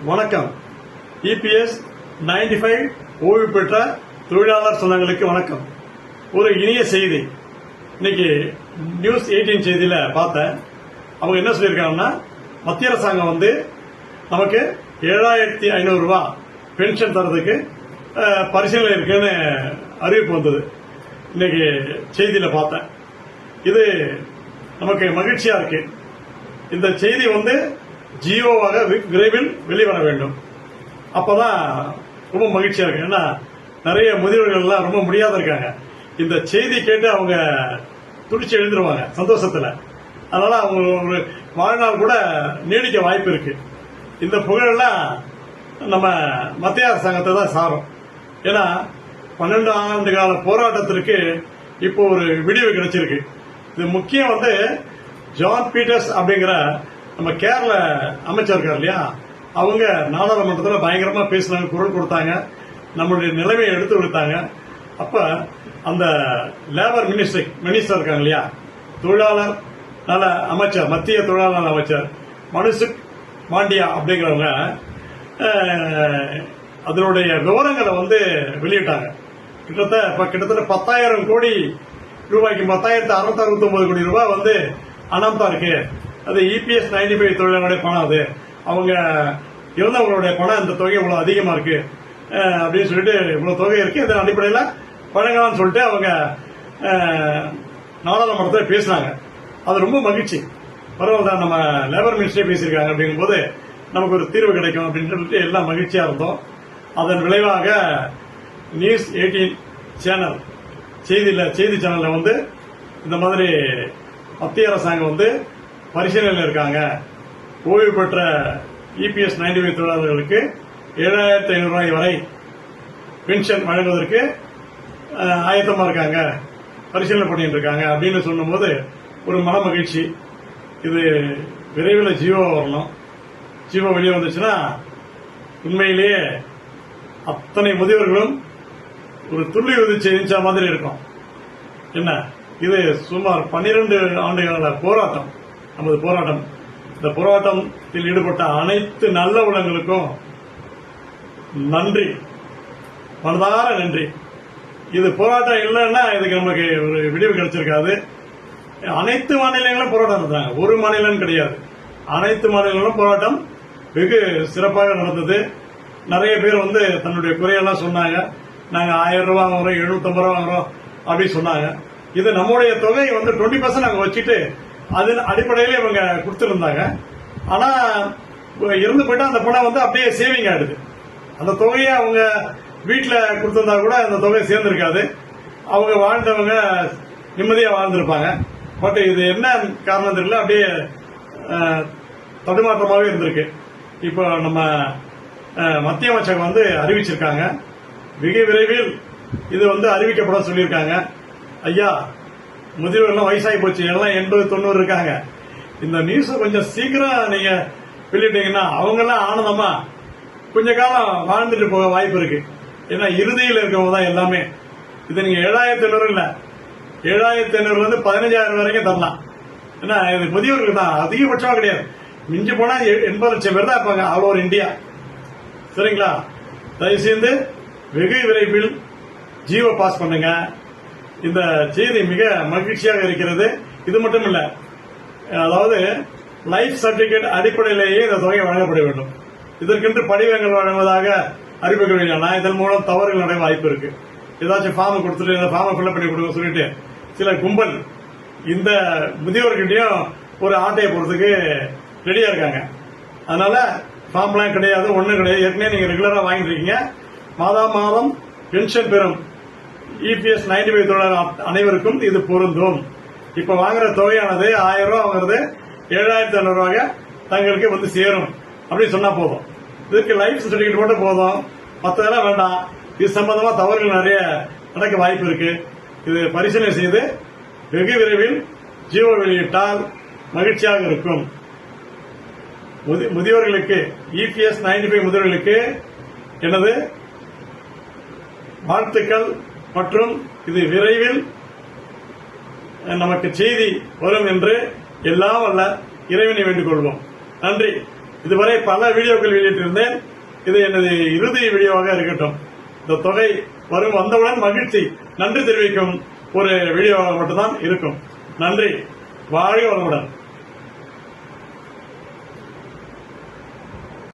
வணக்கம். இபிஎஸ் 95 ஓய்வு பெற்ற தொழிலாளர் சொந்தங்களுக்கு வணக்கம். ஒரு இனிய செய்தி. இன்னைக்கு நியூஸ் 18 செய்தியில பார்த்தேன். அவங்க என்ன சொல்லியிருக்காங்கன்னா, மத்திய அரசாங்கம் நமக்கு 7500 ரூபாய் பென்ஷன் தரதுக்கு பரிசீலனை இருக்குன்னு அறிவிப்பு வந்தது. இன்னைக்கு செய்தியில பார்த்தேன். இது நமக்கு மகிழ்ச்சியா இருக்கு. இந்த செய்தி ஜியோவாக விரைவில் வெளிவர வேண்டும். அப்பதான் ரொம்ப மகிழ்ச்சியா இருக்கு. ஏன்னா நிறைய முதியவர்கள் எல்லாம் ரொம்ப முடியாத இருக்காங்க. இந்த செய்தி கேட்டு அவங்க துடிச்சு எழுந்துருவாங்க சந்தோஷத்துல. அதனால அவங்க ஒரு வாழ்நாள் கூட நீடிக்க வாய்ப்பு இருக்கு. இந்த புகழெல்லாம் நம்ம மத்திய அரசாங்கத்தை தான் சாரும். ஏன்னா 12 ஆண்டு கால போராட்டத்திற்கு இப்போ ஒரு விடிவு கிடைச்சிருக்கு. இது முக்கியம் ஜான் பீட்டர்ஸ் அப்படிங்கிற நம்ம கேரள அமைச்சர் இருக்கார் இல்லையா, அவங்க நாடாளுமன்றத்தில் பயங்கரமா பேசினாங்க, குரல் கொடுத்தாங்க, நம்மளுடைய நிலைமையை எடுத்து கொடுத்தாங்க. அப்ப அந்த லேபர் மினிஸ்டர் இருக்காங்க இல்லையா, தொழிலாளர் நல அமைச்சர், மத்திய தொழிலாளர் நல அமைச்சர் மனுசுக் மாண்டியா அப்படிங்கிறவங்க அதனுடைய விவரங்களை வெளியிட்டாங்க. கிட்டத்தட்ட 10,000 கோடி ரூபாய்க்கு 10,669 கோடி ரூபாய் அனாமத்தா இருக்கு. அது இபிஎஸ் 95 தொழிலாளர்களுடைய பணம். அது அவங்க இறந்தவங்களுடைய பணம். இந்த தொகை இவ்வளவு அதிகமா இருக்கு அப்படின்னு சொல்லிட்டு இவ்வளவு தொகை இருக்கு, இதன் அடிப்படையில் வழங்கலாம்னு சொல்லிட்டு அவங்க நாடாளுமன்றத்தில் பேசினாங்க. அது ரொம்ப மகிழ்ச்சி. பரவாயில்ல, நம்ம லேபர் மினிஸ்டரே பேசியிருக்காங்க அப்படிங்கும் போது நமக்கு ஒரு தீர்வு கிடைக்கும் அப்படின்னு சொல்லிட்டு எல்லாம் மகிழ்ச்சியா இருந்தோம். அதன் விளைவாக நியூஸ் 18 சேனல் செய்தி சேனல்ல இந்த மாதிரி மத்திய அரசாங்கம் பரிசீலனையில் இருக்காங்க. ஓய்வு பெற்ற இபிஎஸ் 95 தொழிலாளர்களுக்கு 7500 ரூபாய் வரை பென்ஷன் வழங்குவதற்கு ஆயத்தமா இருக்காங்க, பரிசீலனை பண்ணிட்டு இருக்காங்க அப்படின்னு சொல்லும்போது ஒரு மன மகிழ்ச்சி. இது விரைவில் ஜியோ வரணும். ஜியோ வெளியே வந்துச்சுன்னா உண்மையிலேயே அத்தனை முதியவர்களும் ஒரு துள்ளி உதிச்சு எழுந்த மாதிரி இருக்கும். என்ன இது சுமார் 12 ஆண்டுகால போராட்டம், நமது போராட்டம். இந்த போராட்டத்தில் ஈடுபட்ட அனைத்து நல்ல உள்ளங்களுக்கும் நன்றி, மனதார நன்றி. இது போராட்டம் இல்லைன்னா இதுக்கு நமக்கு ஒரு விடிவு கிடைச்சிருக்காது. அனைத்து மாநிலங்களும் போராட்டம் நடந்தாங்க, ஒரு மாநிலம் கிடையாது. அனைத்து மாநிலங்களும் போராட்டம் வெகு சிறப்பாக நடந்தது. நிறைய பேர் தன்னுடைய குறையெல்லாம் சொன்னாங்க. நாங்க 1000 ரூபாய் வாங்குறோம், 750 ரூபாய் வாங்குறோம் அப்படின்னு சொன்னாங்க. இது நம்முடைய தொகை 20% நாங்க வச்சுட்டு அதன் அடிப்படையில இவங்க கொடுத்திருந்தாங்க. ஆனா இறந்து போயிட்டா அந்த பணம் அப்படியே சேவிங் ஆயிடுது. அந்த தொகையை அவங்க வீட்டுல கொடுத்திருந்தா கூட அந்த தொகை சேர்ந்திருக்காது. அவங்க வாழ்ந்தவங்க நிம்மதியா வாழ்ந்திருப்பாங்க. பட் இது என்ன காரணம் தெரியல, அப்படியே தடுமாற்றமாவே இருந்திருக்கு. இப்போ நம்ம மத்திய அமைச்சகம் அறிவிச்சிருக்காங்க. மிக விரைவில் இது அறிவிக்கப்பட சொல்லியிருக்காங்க. ஐயா, முதியவர்கள் வயசாகி போச்சு, எல்லாம் 80-90 இருக்காங்க. இந்த நியூஸ் கொஞ்சம் சீக்கிரம் நீங்க வெளியிட்டீங்கன்னா அவங்க எல்லாம் ஆனந்தமா கொஞ்ச காலம் வாழ்ந்துட்டு போக வாய்ப்பு இருக்கு. ஏன்னா இறுதியில் இருக்கவங்க தான் எல்லாமே. இது நீங்க 7500 இல்ல, 7500 15,000 வரைக்கும் தரலாம். ஏன்னா இது முதியவர்களுக்கு தான், அதிகபட்சமா கிடையாது. மிஞ்சி போனா 80 லட்சம் பேர் தான் இருப்பாங்க ஆல் ஓவர் இந்தியா. சரிங்களா? தயவுசெய்து வெகு விரைவில் ஜியோ பாஸ் பண்ணுங்க. இந்த செய்தி மிக மகிழ்ச்சியாக இருக்கிறது. இது மட்டும் இல்ல, அதாவது லைஃப் சர்டிபிகேட் அடிப்படையிலேயே இந்த தொகை வழங்கப்பட வேண்டும். இதற்கென்று படிவங்கள் வழங்குவதாக அறிவிக்க வேண்டாம். இதன் மூலம் தவறுகள் நடைய வாய்ப்பு இருக்கு. ஏதாச்சும் ஃபார்ம் கொடுத்துட்டு இந்த ஃபார்மை ஃபில்அப் பண்ணி கொடுக்க சொல்லிட்டு சில கும்பல் இந்த முதியோர்கிட்டையும் ஒரு ஆட்டையை போறதுக்கு ரெடியா இருக்காங்க. அதனால ஃபார்ம்லாம் கிடையாது, ஒன்னும் கிடையாது. ஏற்கனவே நீங்க ரெகுலரா வாங்கிட்டு இருக்கீங்க. மாதம் பென்ஷன் பெறும் இபிஎஸ் 95 தொழிலாளர் அனைவருக்கும் இது பொருந்தும். இப்ப வாங்குற தொகையானது 1000 ரூபாய் வாங்குறது 7500 ரூபாய் தங்களுக்கு சேரும் அப்படின்னு சொன்னா போதும். இதுக்கு லைஃப் சர்டிபிகேட் மட்டும் போதும், மற்றதெல்லாம் வேண்டாம். இது சம்பந்தமா தவறுகள் நிறைய நடக்க வாய்ப்பு இருக்கு. இது பரிசீலனை செய்து வெகு விரைவில் ஜியோ வெளியிட்டால் மகிழ்ச்சியாக இருக்கும். முதியோர்களுக்கு இபிஎஸ் 95 முதியோர்களுக்கு எனது வாழ்த்துக்கள் மற்றும் இது விரைவில் நமக்கு செய்தி வரும் என்று எல்லாம் வல்ல இறைவனை வேண்டிக் கொள்வோம். நன்றி. இதுவரை பல வீடியோக்கள் வெளியிட்டிருந்தேன். இது எனது இறுதி வீடியோவாக இருக்கட்டும். இந்த தொகை வந்தவுடன் மகிழ்ச்சி நன்றி தெரிவிக்கும் ஒரு வீடியோவாக மட்டும்தான் இருக்கும். நன்றி. வாழ்க வளமுடன்.